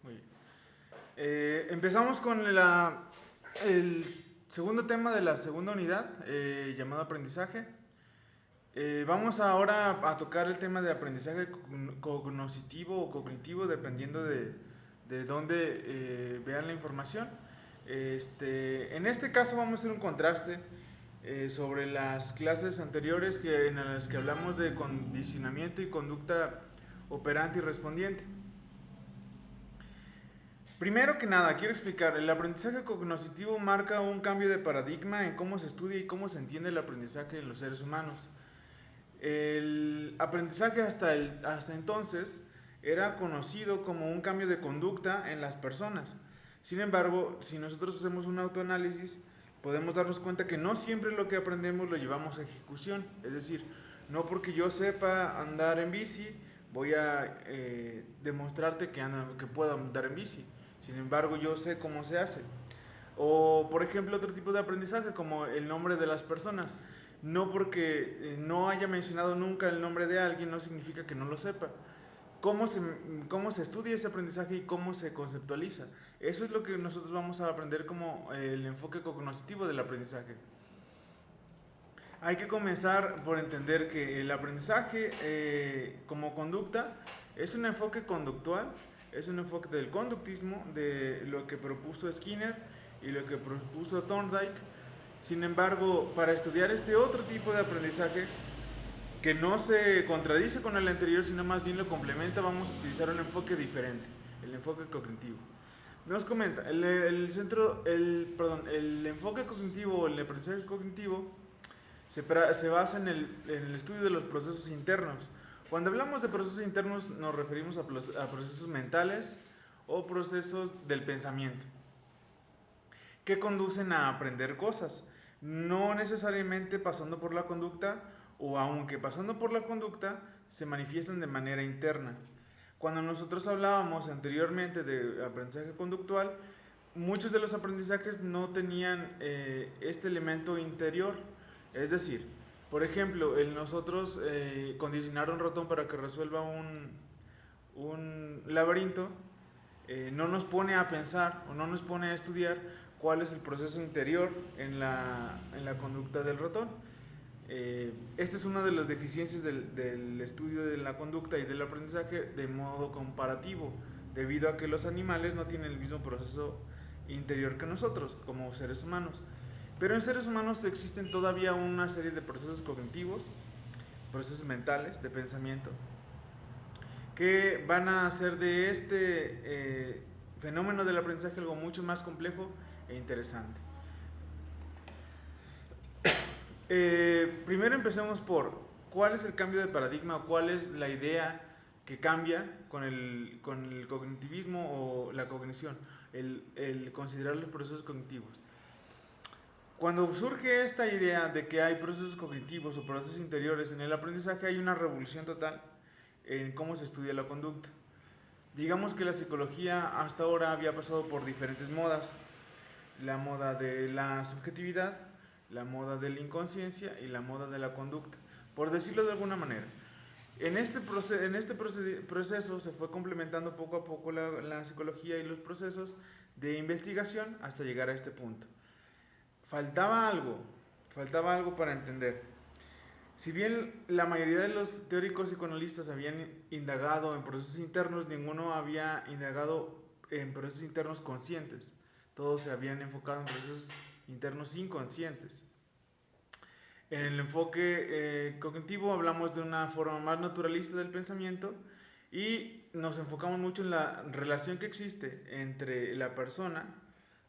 Muy bien. Empezamos con el segundo tema de la segunda unidad, llamado aprendizaje. Vamos ahora a tocar el tema de aprendizaje cognoscitivo o cognitivo, dependiendo de dónde vean la información. En este caso vamos a hacer un contraste sobre las clases anteriores en las que hablamos de condicionamiento y conducta operante y respondiente. Primero que nada, quiero explicar, el aprendizaje cognoscitivo marca un cambio de paradigma en cómo se estudia y cómo se entiende el aprendizaje en los seres humanos. El aprendizaje hasta entonces era conocido como un cambio de conducta en las personas. Sin embargo, si nosotros hacemos un autoanálisis, podemos darnos cuenta que no siempre lo que aprendemos lo llevamos a ejecución. Es decir, no porque yo sepa andar en bici, voy a demostrarte que puedo andar en bici. Sin embargo, yo sé cómo se hace. O, por ejemplo, otro tipo de aprendizaje como el nombre de las personas. No porque no haya mencionado nunca el nombre de alguien no significa que no lo sepa. Cómo se estudia ese aprendizaje y cómo se conceptualiza. Eso es lo que nosotros vamos a aprender como el enfoque cognoscitivo del aprendizaje. Hay que comenzar por entender que el aprendizaje como conducta es un enfoque conductual, es un enfoque del conductismo, de lo que propuso Skinner y lo que propuso Thorndike. Sin embargo, para estudiar este otro tipo de aprendizaje, que no se contradice con el anterior, sino más bien lo complementa, vamos a utilizar un enfoque diferente, el enfoque cognitivo. Nos comenta, el enfoque cognitivo o el aprendizaje cognitivo se basa en el estudio de los procesos internos. Cuando hablamos de procesos internos nos referimos a procesos mentales o procesos del pensamiento que conducen a aprender cosas, no necesariamente pasando por la conducta, o aunque pasando por la conducta, se manifiestan de manera interna. Cuando nosotros hablábamos anteriormente de aprendizaje conductual, muchos de los aprendizajes no tenían este elemento interior. Es decir, por ejemplo, nosotros condicionar un ratón para que resuelva un laberinto no nos pone a pensar o no nos pone a estudiar cuál es el proceso interior en la conducta del ratón. Esta es una de las deficiencias del estudio de la conducta y del aprendizaje de modo comparativo, debido a que los animales no tienen el mismo proceso interior que nosotros, como seres humanos. Pero en seres humanos existen todavía una serie de procesos cognitivos, procesos mentales, de pensamiento, que van a hacer de fenómeno del aprendizaje algo mucho más complejo e interesante. Primero empecemos por cuál es el cambio de paradigma o cuál es la idea que cambia con el cognitivismo o la cognición, el considerar los procesos cognitivos. Cuando surge esta idea de que hay procesos cognitivos o procesos interiores en el aprendizaje, hay una revolución total en cómo se estudia la conducta. Digamos que la psicología hasta ahora había pasado por diferentes modas. La moda de la subjetividad, la moda de la inconsciencia y la moda de la conducta, por decirlo de alguna manera. En este proceso se fue complementando poco a poco la psicología y los procesos de investigación hasta llegar a este punto. Faltaba algo para entender. Si bien la mayoría de los teóricos psicoanalistas habían indagado en procesos internos, ninguno había indagado en procesos internos conscientes. Todos se habían enfocado en procesos internos inconscientes. En el enfoque cognitivo hablamos de una forma más naturalista del pensamiento y nos enfocamos mucho en la relación que existe entre la persona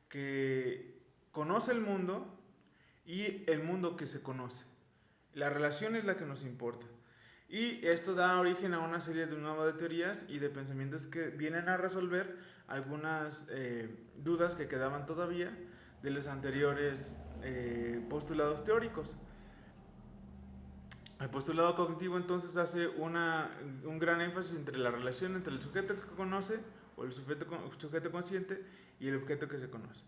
que conoce el mundo y el mundo que se conoce. La relación es la que nos importa. Y esto da origen a una serie de nuevas teorías y de pensamientos que vienen a resolver algunas dudas que quedaban todavía de los anteriores postulados teóricos. El postulado cognitivo entonces hace un gran énfasis entre la relación entre el sujeto que conoce o el sujeto consciente y el objeto que se conoce.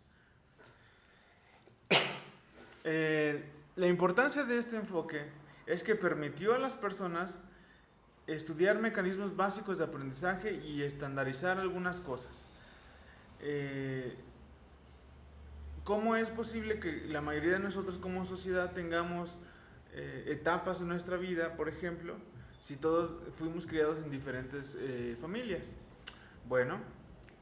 La importancia de este enfoque es que permitió a las personas estudiar mecanismos básicos de aprendizaje y estandarizar algunas cosas. eh, ¿cómo es posible que la mayoría de nosotros como sociedad tengamos etapas en nuestra vida, por ejemplo, si todos fuimos criados en diferentes familias? Bueno,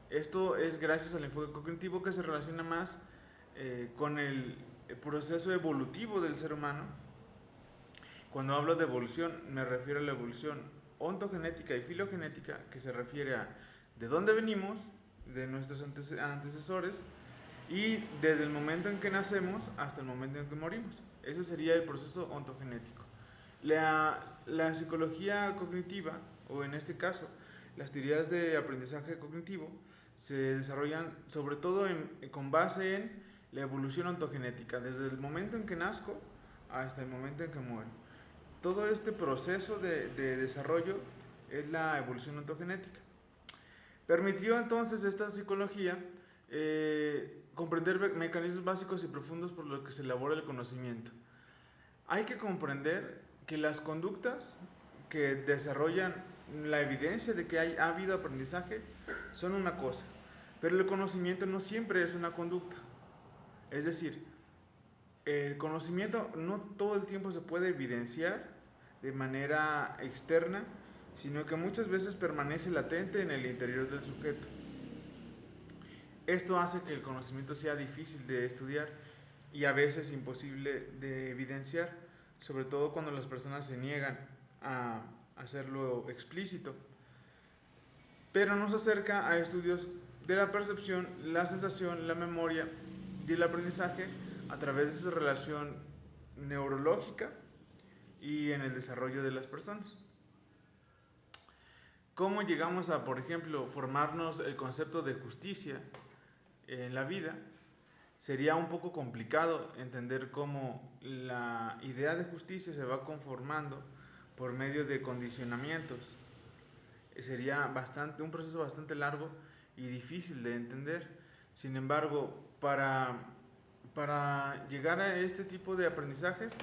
esto es gracias al enfoque cognitivo que se relaciona más con el proceso evolutivo del ser humano. Cuando hablo de evolución me refiero a la evolución ontogenética y filogenética, que se refiere a de dónde venimos, de nuestros antecesores, y desde el momento en que nacemos hasta el momento en que morimos. Ese sería el proceso ontogenético. La psicología cognitiva, o en este caso, las teorías de aprendizaje cognitivo, se desarrollan sobre todo con base en la evolución ontogenética, desde el momento en que nazco hasta el momento en que muero. Todo este proceso de desarrollo es la evolución ontogenética. Permitió entonces esta psicología comprender mecanismos básicos y profundos por los que se elabora el conocimiento. Hay que comprender que las conductas que desarrollan la evidencia de que ha habido aprendizaje son una cosa, pero el conocimiento no siempre es una conducta. Es decir, el conocimiento no todo el tiempo se puede evidenciar de manera externa, sino que muchas veces permanece latente en el interior del sujeto. Esto hace que el conocimiento sea difícil de estudiar y a veces imposible de evidenciar, sobre todo cuando las personas se niegan a hacerlo explícito. Pero nos acerca a estudios de la percepción, la sensación, la memoria y el aprendizaje a través de su relación neurológica y en el desarrollo de las personas. ¿Cómo llegamos a, por ejemplo, formarnos el concepto de justicia en la vida? Sería un poco complicado entender cómo la idea de justicia se va conformando por medio de condicionamientos. Sería un proceso bastante largo y difícil de entender. Sin embargo, para llegar a este tipo de aprendizajes,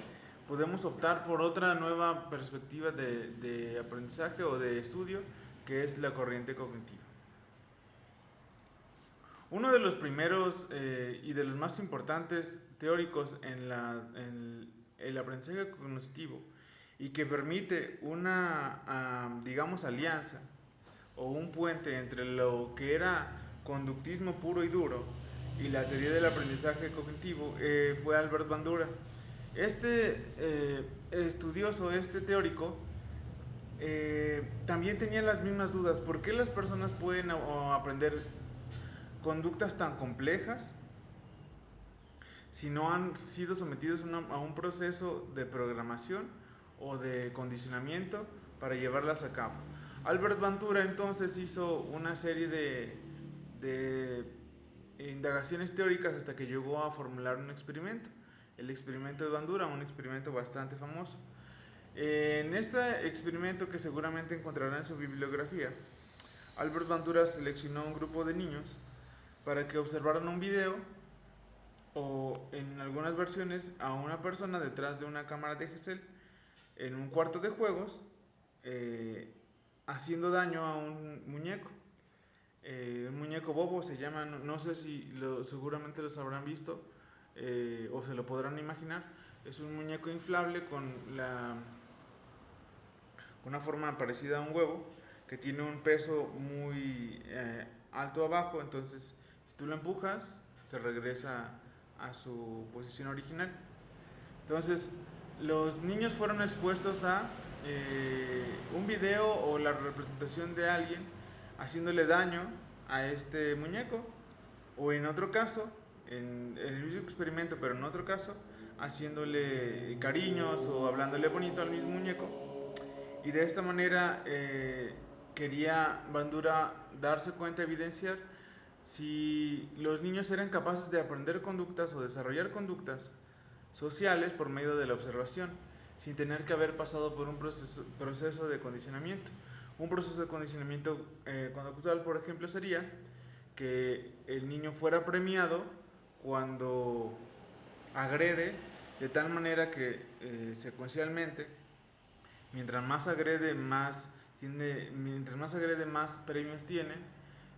podemos optar por otra nueva perspectiva de aprendizaje o de estudio, que es la corriente cognitiva. Uno de los primeros y de los más importantes teóricos en el aprendizaje cognitivo y que permite una, digamos, alianza o un puente entre lo que era conductismo puro y duro y la teoría del aprendizaje cognitivo fue Albert Bandura. Este estudioso, este teórico, también tenía las mismas dudas. ¿Por qué las personas pueden aprender conductas tan complejas si no han sido sometidos a un proceso de programación o de condicionamiento para llevarlas a cabo? Albert Bandura entonces hizo una serie de indagaciones teóricas hasta que llegó a formular un experimento, el experimento de Bandura, un experimento bastante famoso. En este experimento, que seguramente encontrarán en su bibliografía, Albert Bandura seleccionó a un grupo de niños para que observaran un video o, en algunas versiones, a una persona detrás de una cámara de Gesell en un cuarto de juegos haciendo daño a un muñeco. Un muñeco bobo se llama, no sé si seguramente los habrán visto o se lo podrán imaginar. Es un muñeco inflable con una forma parecida a un huevo, que tiene un peso muy alto abajo. Entonces, si tú lo empujas, se regresa a su posición original. Entonces, los niños fueron expuestos a un video o la representación de alguien haciéndole daño a este muñeco, o en otro caso, en el mismo experimento, pero en otro caso, haciéndole cariños o hablándole bonito al mismo muñeco. Y de esta manera quería Bandura darse cuenta, evidenciar si los niños eran capaces de aprender conductas o desarrollar conductas sociales por medio de la observación, sin tener que haber pasado por un proceso de condicionamiento. Un proceso de condicionamiento conductual, por ejemplo, sería que el niño fuera premiado cuando agrede, de tal manera que secuencialmente, mientras más agrede, más premios tiene,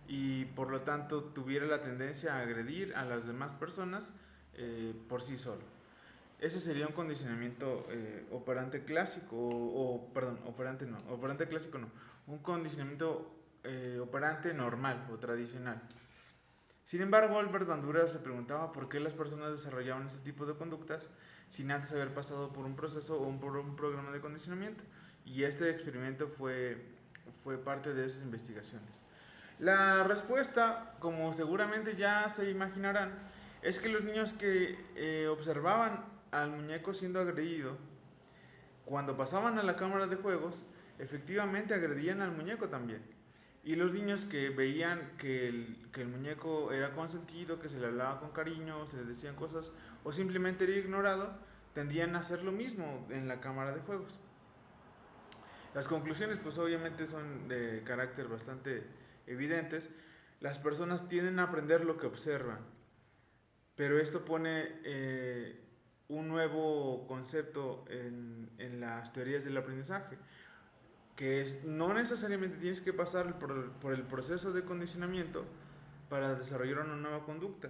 y por lo tanto tuviera la tendencia a agredir a las demás personas por sí solo. Ese sería un condicionamiento operante clásico, perdón, operante clásico no, un condicionamiento operante normal o tradicional. Sin embargo, Albert Bandura se preguntaba por qué las personas desarrollaban este tipo de conductas sin antes haber pasado por un proceso o por un programa de condicionamiento. Y este experimento fue parte de esas investigaciones. La respuesta, como seguramente ya se imaginarán, es que los niños que observaban al muñeco siendo agredido, cuando pasaban a la cámara de juegos, efectivamente agredían al muñeco también. Y los niños que veían que el muñeco era consentido, que se le hablaba con cariño, se le decían cosas, o simplemente era ignorado, tendían a hacer lo mismo en la cámara de juegos. Las conclusiones, pues obviamente son de carácter bastante evidentes. Las personas tienden a aprender lo que observan, pero esto pone un nuevo concepto en las teorías del aprendizaje, que es no necesariamente tienes que pasar por el proceso de condicionamiento para desarrollar una nueva conducta.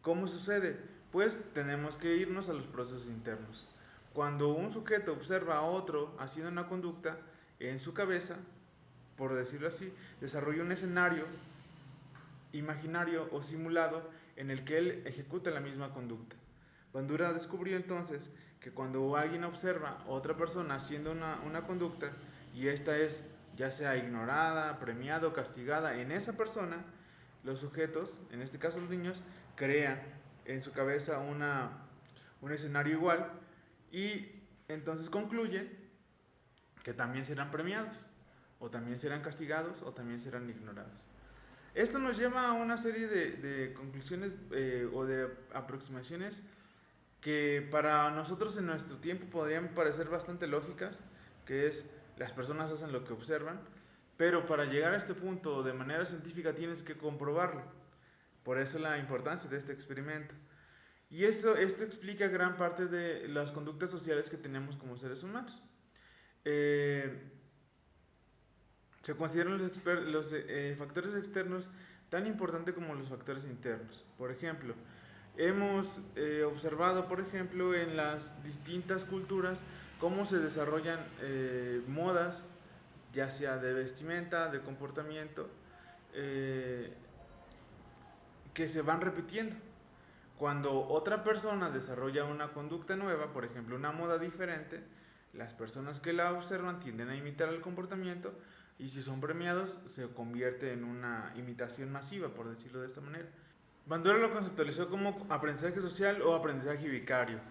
¿Cómo sucede? Pues tenemos que irnos a los procesos internos. Cuando un sujeto observa a otro haciendo una conducta en su cabeza, por decirlo así, desarrolla un escenario imaginario o simulado en el que él ejecuta la misma conducta. Bandura descubrió entonces que cuando alguien observa a otra persona haciendo una conducta y esta es ya sea ignorada, premiada o castigada en esa persona, los sujetos, en este caso los niños, crean en su cabeza un escenario igual y entonces concluyen que también serán premiados, o también serán castigados, o también serán ignorados. Esto nos lleva a una serie de conclusiones o de aproximaciones que para nosotros en nuestro tiempo podrían parecer bastante lógicas, que es las personas hacen lo que observan, pero para llegar a este punto de manera científica tienes que comprobarlo. Por eso la importancia de este experimento. Y esto explica gran parte de las conductas sociales que tenemos como seres humanos. Se consideran los factores externos tan importantes como los factores internos. Por ejemplo, hemos observado, por ejemplo, en las distintas culturas cómo se desarrollan modas, ya sea de vestimenta, de comportamiento, que se van repitiendo. Cuando otra persona desarrolla una conducta nueva, por ejemplo, una moda diferente, las personas que la observan tienden a imitar el comportamiento y si son premiados se convierte en una imitación masiva, por decirlo de esta manera. Bandura lo conceptualizó como aprendizaje social o aprendizaje vicario.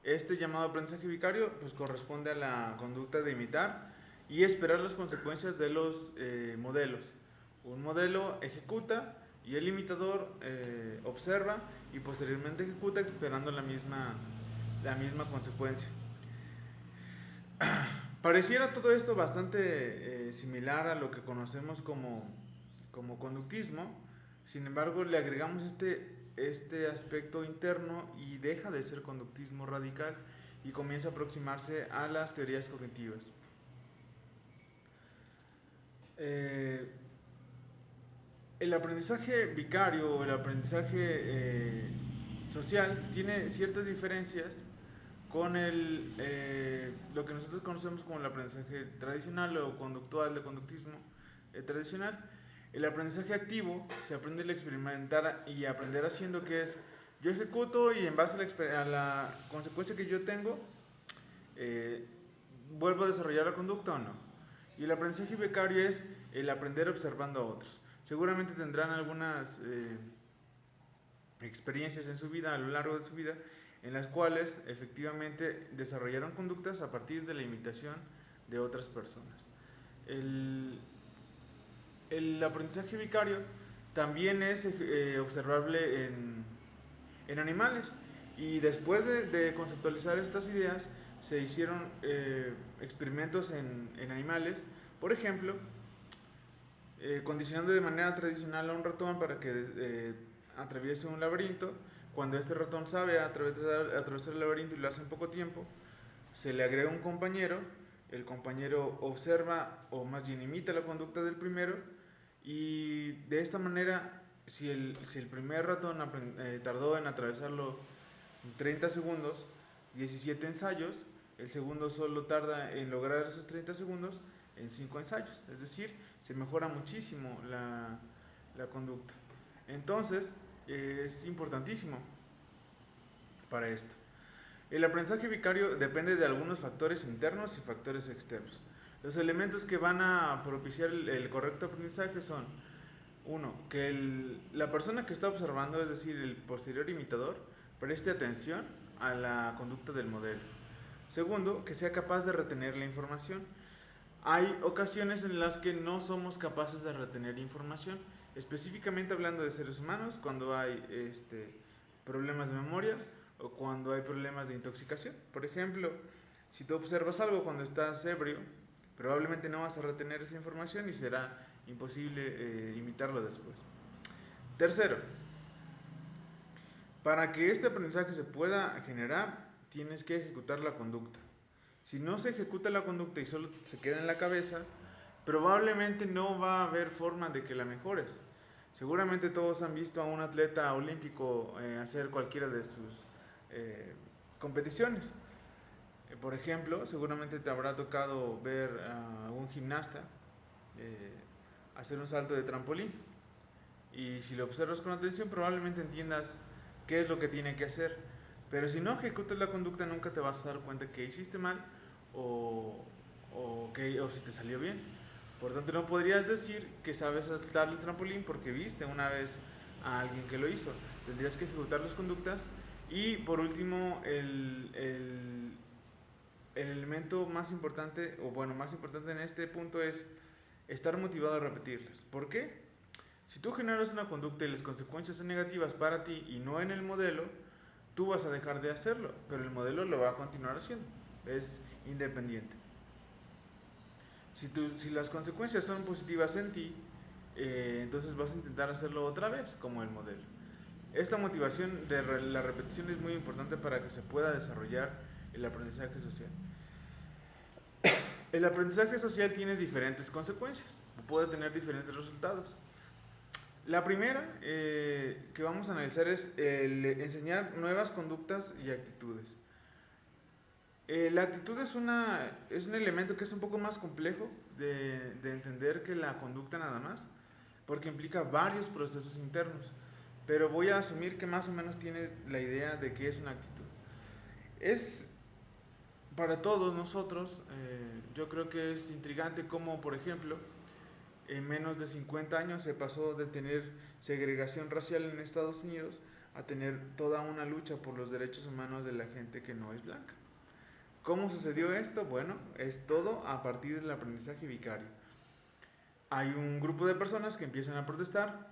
Este llamado aprendizaje vicario pues, corresponde a la conducta de imitar y esperar las consecuencias de los modelos. Un modelo ejecuta y el imitador observa y posteriormente ejecuta esperando la misma consecuencia. Pareciera todo esto bastante similar a lo que conocemos como conductismo, sin embargo le agregamos este aspecto interno y deja de ser conductismo radical y comienza a aproximarse a las teorías cognitivas. El aprendizaje vicario o el aprendizaje social tiene ciertas diferencias con lo que nosotros conocemos como el aprendizaje tradicional o conductual de conductismo tradicional. El aprendizaje activo se aprende al experimentar y aprender haciendo, que es yo ejecuto y en base a la consecuencia que yo tengo vuelvo a desarrollar la conducta o no. Y el aprendizaje vicario es el aprender observando a otros. Seguramente tendrán algunas experiencias en su vida, a lo largo de su vida, en las cuales efectivamente desarrollaron conductas a partir de la imitación de otras personas. El aprendizaje vicario también es observable en animales y después de conceptualizar estas ideas se hicieron experimentos en animales, por ejemplo, condicionando de manera tradicional a un ratón para que atraviese un laberinto. Cuando este ratón sabe atravesar el laberinto y lo hace en poco tiempo, se le agrega un compañero, el compañero observa o más bien imita la conducta del primero Y de esta manera, si el primer ratón tardó en atravesarlo en 30 segundos, 17 ensayos, el segundo solo tarda en lograr esos 30 segundos en 5 ensayos. Es decir, se mejora muchísimo la conducta. Entonces, es importantísimo para esto. El aprendizaje vicario depende de algunos factores internos y factores externos. Los elementos que van a propiciar el correcto aprendizaje son: uno, que la persona que está observando, es decir, el posterior imitador, preste atención a la conducta del modelo. Segundo, que sea capaz de retener la información. Hay ocasiones en las que no somos capaces de retener información, específicamente hablando de seres humanos, cuando hay problemas de memoria o cuando hay problemas de intoxicación. Por ejemplo, si tú observas algo cuando estás ebrio, probablemente no vas a retener esa información y será imposible imitarlo después. Tercero, para que este aprendizaje se pueda generar, tienes que ejecutar la conducta. Si no se ejecuta la conducta y solo se queda en la cabeza, probablemente no va a haber forma de que la mejores. Seguramente todos han visto a un atleta olímpico hacer cualquiera de sus competiciones. Por ejemplo, seguramente te habrá tocado ver a un gimnasta hacer un salto de trampolín. Y si lo observas con atención, probablemente entiendas qué es lo que tiene que hacer. Pero si no ejecutas la conducta, nunca te vas a dar cuenta que hiciste mal o si te salió bien. Por tanto, no podrías decir que sabes saltar el trampolín porque viste una vez a alguien que lo hizo. Tendrías que ejecutar las conductas. Y por último, el elemento más importante, o bueno, más importante en este punto es estar motivado a repetirlas. ¿Por qué? Si tú generas una conducta y las consecuencias son negativas para ti y no en el modelo, tú vas a dejar de hacerlo, pero el modelo lo va a continuar haciendo. Es independiente. Si las consecuencias son positivas en ti, entonces vas a intentar hacerlo otra vez, como el modelo. Esta motivación de la repetición es muy importante para que se pueda desarrollar el aprendizaje social. El aprendizaje social tiene diferentes consecuencias, puede tener diferentes resultados. La primera que vamos a analizar es el enseñar nuevas conductas y actitudes. La actitud es un elemento que es un poco más complejo de entender que la conducta nada más, porque implica varios procesos internos, pero voy a asumir que más o menos tiene la idea de qué es una actitud. Es para todos nosotros, yo creo que es intrigante cómo, por ejemplo, en menos de 50 años se pasó de tener segregación racial en Estados Unidos a tener toda una lucha por los derechos humanos de la gente que no es blanca. ¿Cómo sucedió esto? Bueno, es todo a partir del aprendizaje vicario. Hay un grupo de personas que empiezan a protestar,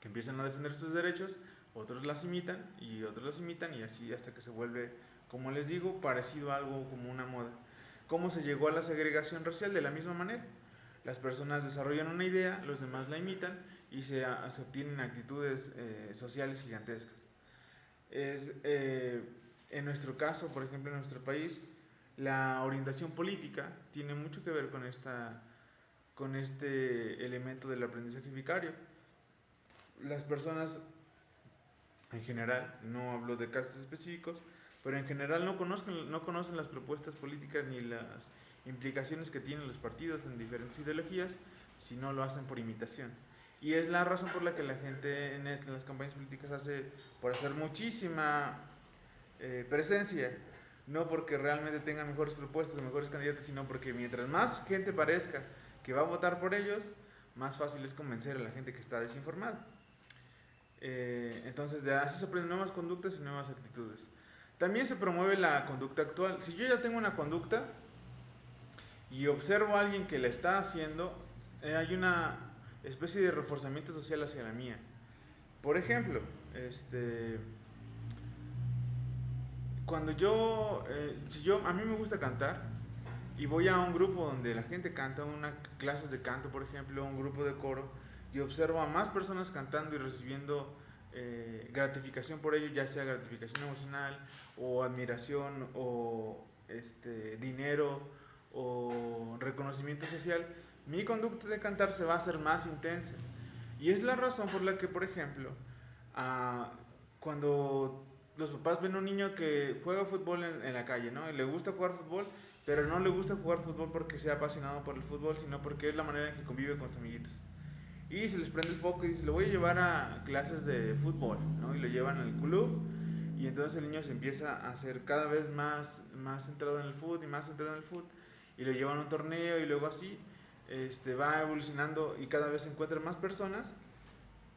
que empiezan a defender sus derechos, otros las imitan y otros las imitan y así hasta que se vuelve, como les digo, parecido a algo como una moda. ¿Cómo se llegó a la segregación racial? De la misma manera. Las personas desarrollan una idea, los demás la imitan y se obtienen actitudes sociales gigantescas. En nuestro caso, por ejemplo, en nuestro país, la orientación política tiene mucho que ver con este elemento del aprendizaje vicario. Las personas en general, no hablo de casos específicos, pero en general no conocen las propuestas políticas ni las implicaciones que tienen los partidos en diferentes ideologías, si no lo hacen por imitación. Y es la razón por la que la gente en las campañas políticas hace por hacer muchísima presencia, no porque realmente tengan mejores propuestas o mejores candidatos, sino porque mientras más gente parezca que va a votar por ellos, más fácil es convencer a la gente que está desinformada. Entonces, de así se aprenden nuevas conductas y nuevas actitudes. También se promueve la conducta actual. Si yo ya tengo una conducta y observo a alguien que la está haciendo, hay una especie de reforzamiento social hacia la mía. Por ejemplo, cuando a mí me gusta cantar y voy a un grupo donde la gente canta, clases de canto, por ejemplo, un grupo de coro, y observo a más personas cantando y recibiendo gratificación por ello, ya sea gratificación emocional o admiración o dinero o reconocimiento social, mi conducta de cantar se va a hacer más intensa. Y es la razón por la que, por ejemplo, cuando los papás ven a un niño que juega fútbol en la calle, ¿no? Y le gusta jugar fútbol, pero no le gusta jugar fútbol porque sea apasionado por el fútbol, sino porque es la manera en que convive con sus amiguitos. Y se les prende el foco y dice, lo voy a llevar a clases de fútbol, ¿no? Y lo llevan al club y entonces el niño se empieza a hacer cada vez más centrado en el fútbol y más centrado en el fútbol y lo llevan a un torneo y luego así va evolucionando y cada vez se encuentran más personas,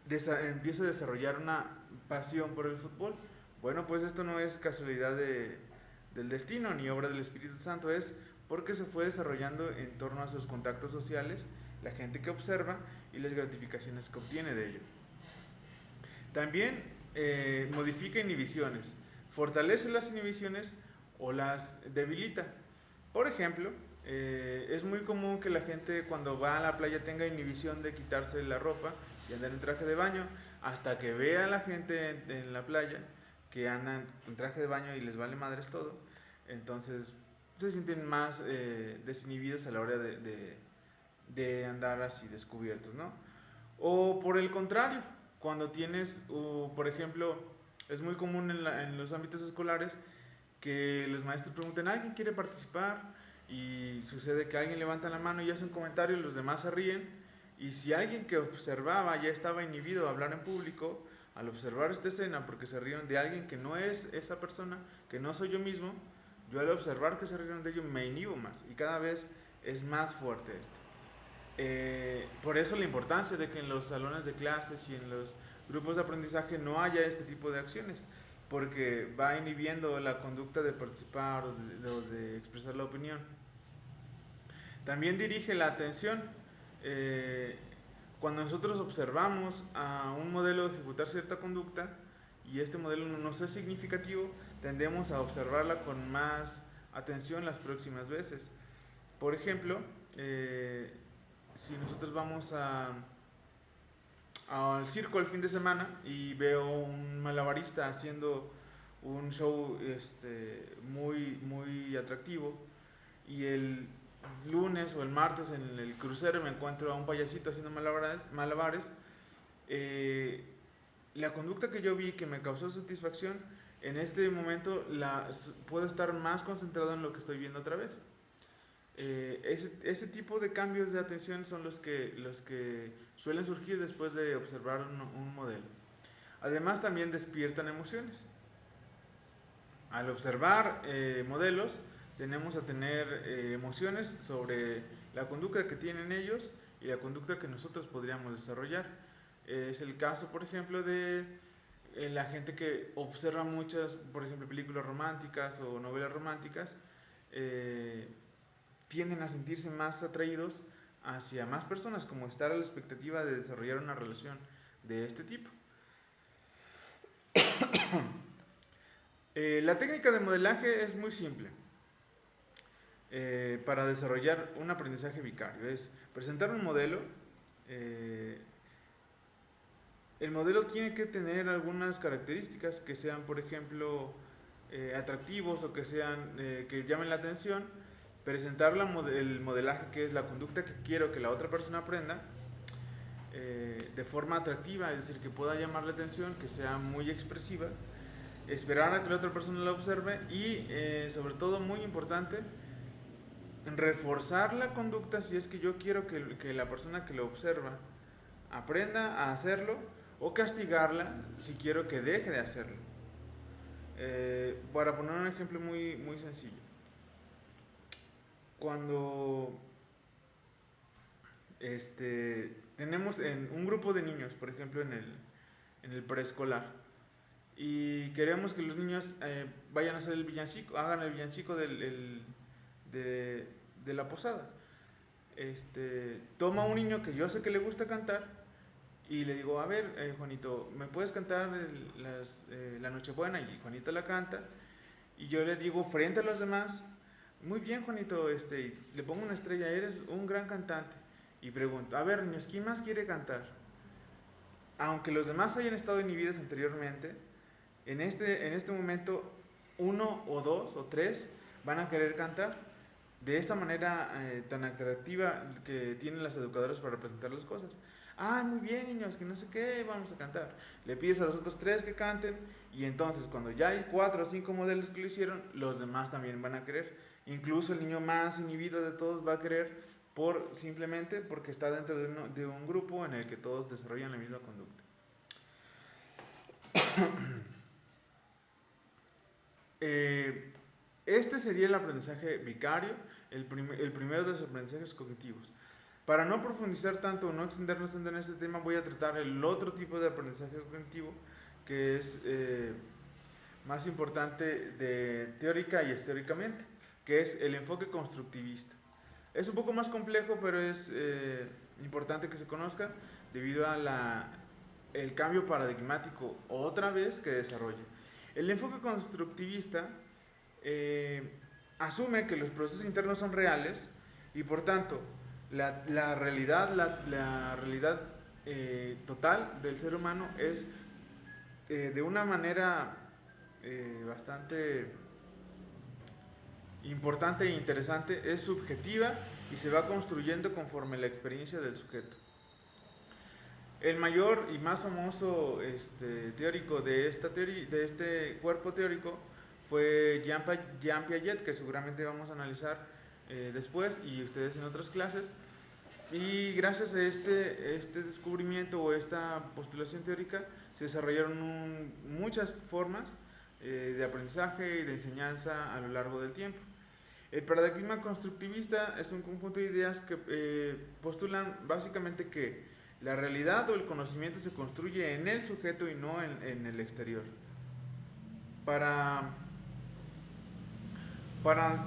empieza a desarrollar una pasión por el fútbol. Bueno, pues esto no es casualidad del destino ni obra del Espíritu Santo, es porque se fue desarrollando en torno a sus contactos sociales, la gente que observa y las gratificaciones que obtiene de ello. También modifica inhibiciones, fortalece las inhibiciones o las debilita. Por ejemplo, es muy común que la gente cuando va a la playa tenga inhibición de quitarse la ropa y andar en traje de baño, hasta que vea a la gente en la playa que andan en traje de baño y les vale madres todo, entonces se sienten más desinhibidos a la hora de andar así descubiertos, ¿no? O por el contrario, cuando tienes, por ejemplo, es muy común en los ámbitos escolares que los maestros pregunten, ¿alguien quiere participar? Y sucede que alguien levanta la mano y hace un comentario y los demás se ríen. Y si alguien que observaba ya estaba inhibido a hablar en público, al observar esta escena, porque se rieron de alguien que no es esa persona, que no soy yo mismo, yo al observar que se rieron de ello me inhibo más y cada vez es más fuerte esto. Por eso la importancia de que en los salones de clases y en los grupos de aprendizaje no haya este tipo de acciones, porque va inhibiendo la conducta de participar o de expresar la opinión. También dirige la atención. Cuando nosotros observamos a un modelo ejecutar cierta conducta y este modelo no nos es significativo, tendemos a observarla con más atención las próximas veces. Por ejemplo, si nosotros vamos al circo el fin de semana y veo un malabarista haciendo un show muy atractivo y el lunes o el martes en el crucero me encuentro a un payasito haciendo malabares, la conducta que yo vi que me causó satisfacción, en este momento puedo estar más concentrado en lo que estoy viendo otra vez. Ese tipo de cambios de atención son los que suelen surgir después de observar un modelo. Además también despiertan emociones. Al observar modelos tenemos a tener emociones sobre la conducta que tienen ellos y la conducta que nosotros podríamos desarrollar. Es el caso, por ejemplo, de la gente que observa muchas, por ejemplo, películas románticas o novelas románticas, tienden a sentirse más atraídos hacia más personas, como estar a la expectativa de desarrollar una relación de este tipo. La técnica de modelaje es muy simple para desarrollar un aprendizaje vicario. Es presentar un modelo. El modelo tiene que tener algunas características que sean, por ejemplo, atractivos o que llamen la atención. Presentar el modelaje, que es la conducta que quiero que la otra persona aprenda, de forma atractiva, es decir, que pueda llamar la atención, que sea muy expresiva. Esperar a que la otra persona la observe y, sobre todo, muy importante, reforzar la conducta si es que yo quiero que la persona que lo observa aprenda a hacerlo, o castigarla si quiero que deje de hacerlo. Para poner un ejemplo muy sencillo, cuando tenemos un grupo de niños, por ejemplo en el preescolar, y queremos que los niños vayan a hacer el villancico, hagan el villancico de la posada. Toma un niño que yo sé que le gusta cantar y le digo, a ver, Juanito, ¿me puedes cantar la Nochebuena? Y Juanito la canta y yo le digo frente a los demás, muy bien, Juanito, le pongo una estrella, eres un gran cantante. Y pregunto, a ver, niños, ¿quién más quiere cantar? Aunque los demás hayan estado inhibidos anteriormente, en este momento 1 o 2 o 3 van a querer cantar. de esta manera tan atractiva que tienen las educadoras para representar las cosas. Ah, muy bien, niños, que no sé qué, vamos a cantar. Le pides a los otros 3 que canten y entonces cuando ya hay 4 o 5 modelos que lo hicieron, los demás también van a querer. Incluso el niño más inhibido de todos va a querer simplemente porque está dentro de un grupo en el que todos desarrollan la misma conducta. Este sería el aprendizaje vicario, el primero de los aprendizajes cognitivos. Para no profundizar tanto o no extendernos tanto en este tema, voy a tratar el otro tipo de aprendizaje cognitivo que es más importante teórica y teóricamente, que es el enfoque constructivista. Es un poco más complejo, pero es importante que se conozca debido a el cambio paradigmático otra vez que desarrolla. El enfoque constructivista asume que los procesos internos son reales y por tanto la realidad total del ser humano es de una manera bastante importante e interesante, es subjetiva y se va construyendo conforme la experiencia del sujeto. El mayor y más famoso teórico de este cuerpo teórico fue Jean Piaget, que seguramente vamos a analizar después y ustedes en otras clases. Y gracias a este descubrimiento o esta postulación teórica se desarrollaron muchas formas de aprendizaje y de enseñanza a lo largo del tiempo. El paradigma constructivista es un conjunto de ideas que postulan básicamente que la realidad o el conocimiento se construye en el sujeto y no en el exterior. Para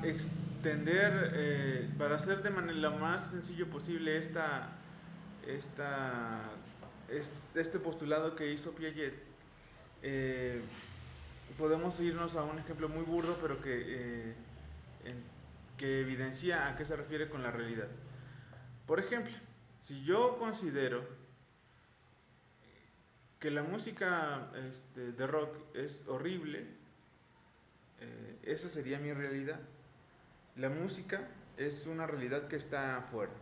extender, para hacer de manera lo más sencillo posible este postulado que hizo Piaget, podemos irnos a un ejemplo muy burdo, pero que evidencia a qué se refiere con la realidad. Por ejemplo, si yo considero que la música de rock es horrible, esa sería mi realidad. La música es una realidad que está afuera.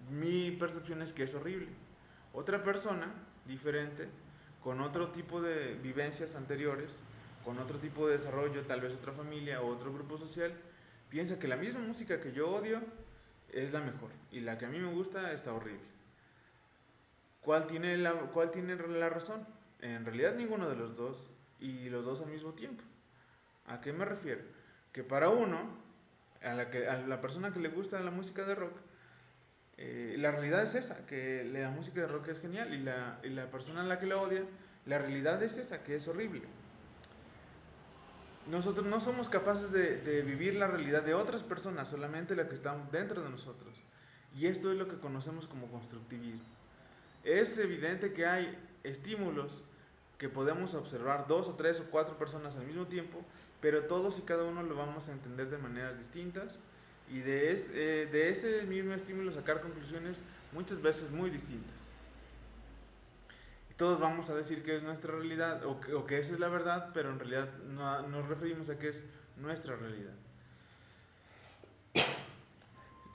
Mi percepción es que es horrible. Otra persona diferente, con otro tipo de vivencias anteriores, con otro tipo de desarrollo, tal vez otra familia o otro grupo social, piensa que la misma música que yo odio es la mejor y la que a mí me gusta está horrible. ¿Cuál tiene la razón? En realidad ninguno de los dos, y los dos al mismo tiempo. ¿A qué me refiero? Que para uno, a la persona que le gusta la música de rock, la realidad es esa, que la música de rock es genial, y la persona a la que la odia, la realidad es esa, que es horrible. Nosotros no somos capaces de vivir la realidad de otras personas, solamente la que está dentro de nosotros. Y esto es lo que conocemos como constructivismo. Es evidente que hay estímulos que podemos observar 2 o 3 o 4 personas al mismo tiempo, pero todos y cada uno lo vamos a entender de maneras distintas y de ese mismo estímulo sacar conclusiones muchas veces muy distintas. Todos vamos a decir que es nuestra realidad o que esa es la verdad, pero en realidad no, nos referimos a que es nuestra realidad.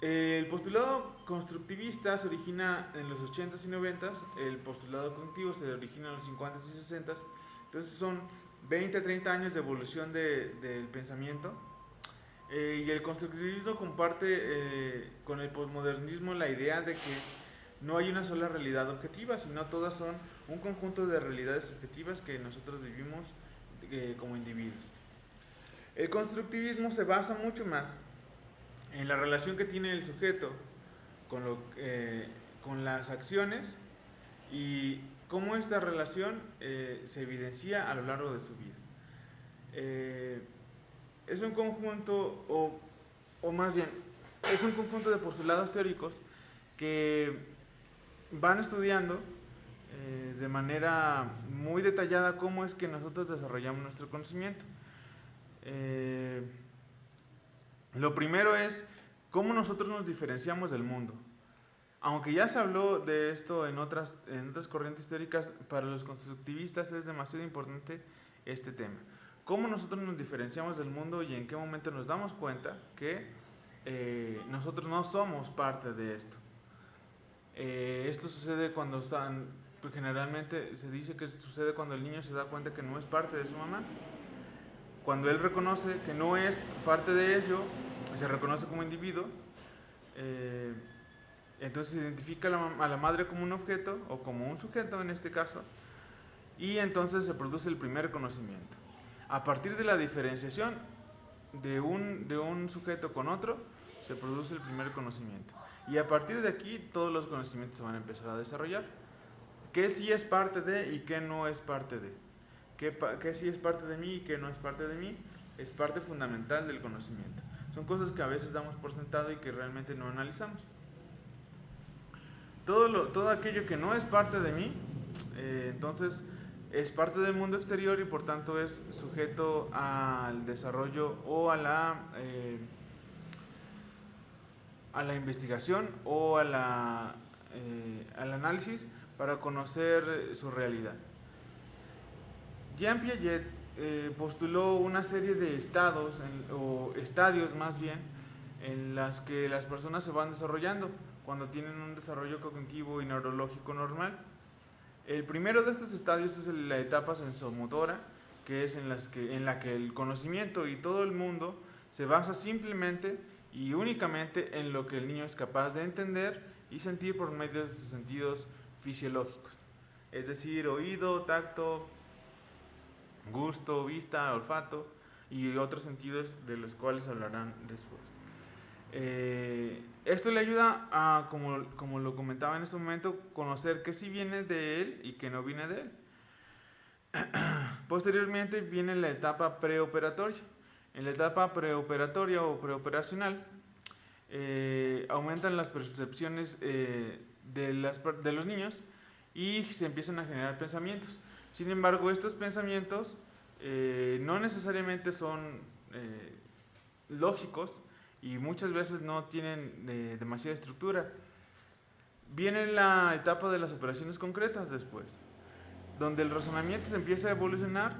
El postulado constructivista se origina en los 80s y 90s, el postulado cognitivo se origina en los 50s y 60s, entonces son 20 a 30 años de evolución del pensamiento. Y el constructivismo comparte con el posmodernismo la idea de que no hay una sola realidad objetiva, sino todas son un conjunto de realidades objetivas que nosotros vivimos como individuos. El constructivismo se basa mucho más en la relación que tiene el sujeto con las acciones y cómo esta relación se evidencia a lo largo de su vida. Es un conjunto, o más bien, es un conjunto de postulados teóricos que van estudiando de manera muy detallada cómo es que nosotros desarrollamos nuestro conocimiento. Lo primero es cómo nosotros nos diferenciamos del mundo. Aunque ya se habló de esto en otras corrientes teóricas, para los constructivistas es demasiado importante este tema. Cómo nosotros nos diferenciamos del mundo y en qué momento nos damos cuenta que nosotros no somos parte de esto. Esto sucede cuando pues generalmente se dice que sucede cuando el niño se da cuenta que no es parte de su mamá. Cuando él reconoce que no es parte de ello, se reconoce como individuo, entonces se identifica a la madre como un objeto o como un sujeto en este caso, y entonces se produce el primer conocimiento. A partir de la diferenciación de un sujeto con otro, se produce el primer conocimiento. Y a partir de aquí, todos los conocimientos se van a empezar a desarrollar. ¿Qué sí es parte de y qué no es parte de? ¿Qué sí es parte de mí y qué no es parte de mí? Es parte fundamental del conocimiento. Son cosas que a veces damos por sentado y que realmente no analizamos. Todo aquello que no es parte de mí, entonces es parte del mundo exterior y por tanto es sujeto al desarrollo o a la investigación o al análisis para conocer su realidad. Jean Piaget postuló una serie de estados, o estadios más bien, en las que las personas se van desarrollando cuando tienen un desarrollo cognitivo y neurológico normal. El primero de estos estadios es la etapa sensomotora, que es en la que el conocimiento y todo el mundo se basa simplemente y únicamente en lo que el niño es capaz de entender y sentir por medio de sus sentidos fisiológicos, es decir, oído, tacto, gusto, vista, olfato y otros sentidos de los cuales hablarán después. Esto le ayuda a, como lo comentaba en este momento, conocer qué sí viene de él y qué no viene de él. Posteriormente viene la etapa preoperatoria. En la etapa preoperatoria o preoperacional aumentan las percepciones de los niños y se empiezan a generar pensamientos. Sin embargo, estos pensamientos no necesariamente son lógicos y muchas veces no tienen demasiada estructura. Viene la etapa de las operaciones concretas después, donde el razonamiento se empieza a evolucionar.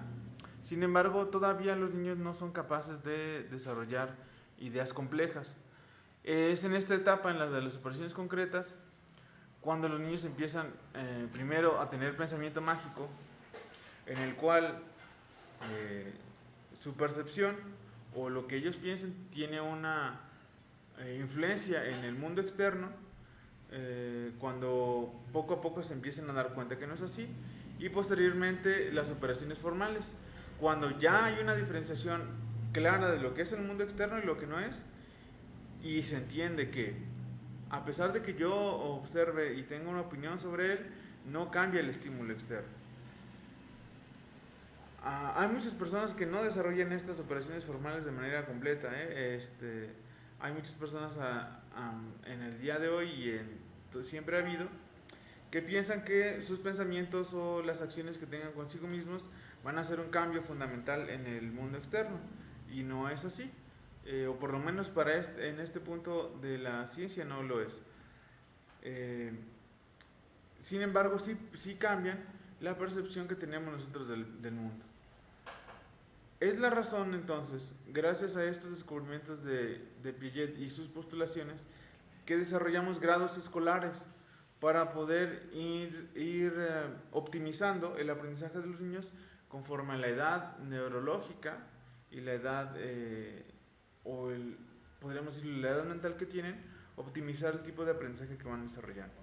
Sin embargo, todavía los niños no son capaces de desarrollar ideas complejas. Es en esta etapa, en la de las operaciones concretas, cuando los niños empiezan primero a tener pensamiento mágico, en el cual su percepción o lo que ellos piensan tiene una influencia en el mundo externo, cuando poco a poco se empiezan a dar cuenta que no es así, y posteriormente las operaciones formales, cuando ya hay una diferenciación clara de lo que es el mundo externo y lo que no es, y se entiende que a pesar de que yo observe y tenga una opinión sobre él, no cambia el estímulo externo. Hay muchas personas que no desarrollan estas operaciones formales de manera completa. Hay muchas personas en el día de hoy y siempre ha habido que piensan que sus pensamientos o las acciones que tengan consigo mismos van a hacer un cambio fundamental en el mundo externo, y no es así, o por lo menos en este punto de la ciencia no lo es. Sin embargo, sí cambian la percepción que tenemos nosotros del mundo. Es la razón entonces, gracias a estos descubrimientos de Piaget y sus postulaciones, que desarrollamos grados escolares para poder ir optimizando el aprendizaje de los niños conforme a la edad neurológica y la edad, podríamos decir, la edad mental que tienen, optimizar el tipo de aprendizaje que van desarrollando.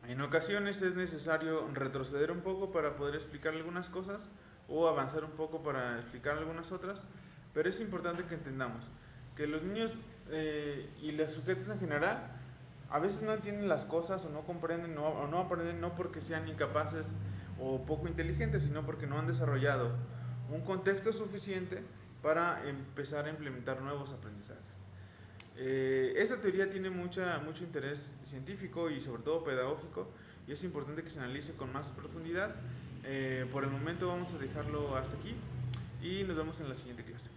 En ocasiones es necesario retroceder un poco para poder explicar algunas cosas o avanzar un poco para explicar algunas otras, pero es importante que entendamos que los niños y los sujetos en general a veces no entienden las cosas o no comprenden o no aprenden, no porque sean incapaces o poco inteligentes, sino porque no han desarrollado un contexto suficiente para empezar a implementar nuevos aprendizajes. Esta teoría tiene mucho interés científico y sobre todo pedagógico, y es importante que se analice con más profundidad. Por el momento vamos a dejarlo hasta aquí y nos vemos en la siguiente clase.